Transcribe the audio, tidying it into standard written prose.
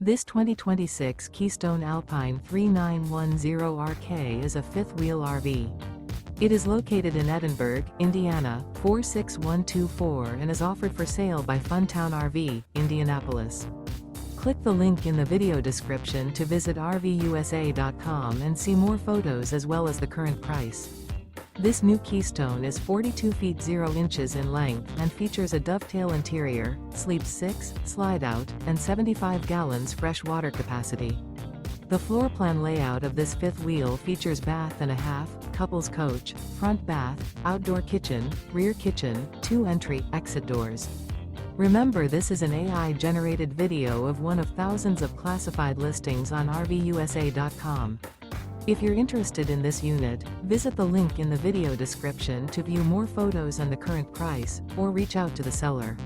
This 2026 Keystone Alpine 3910RK is a fifth-wheel RV. It is located in Edinburgh, Indiana, 46124 and is offered for sale by Funtown RV, Indianapolis. Click the link in the video description to visit RVUSA.com and see more photos as well as the current price. This new Keystone is 42 feet 0 inches in length and features a dovetail interior, sleeps 6, slide-out, and 75 gallons fresh water capacity. The floor plan layout of this fifth wheel features bath and a half, couples coach, front bath, outdoor kitchen, rear kitchen, 2 entry/exit doors. Remember, this is an AI-generated video of one of thousands of classified listings on RVUSA.com. If you're interested in this unit, visit the link in the video description to view more photos and the current price, or reach out to the seller.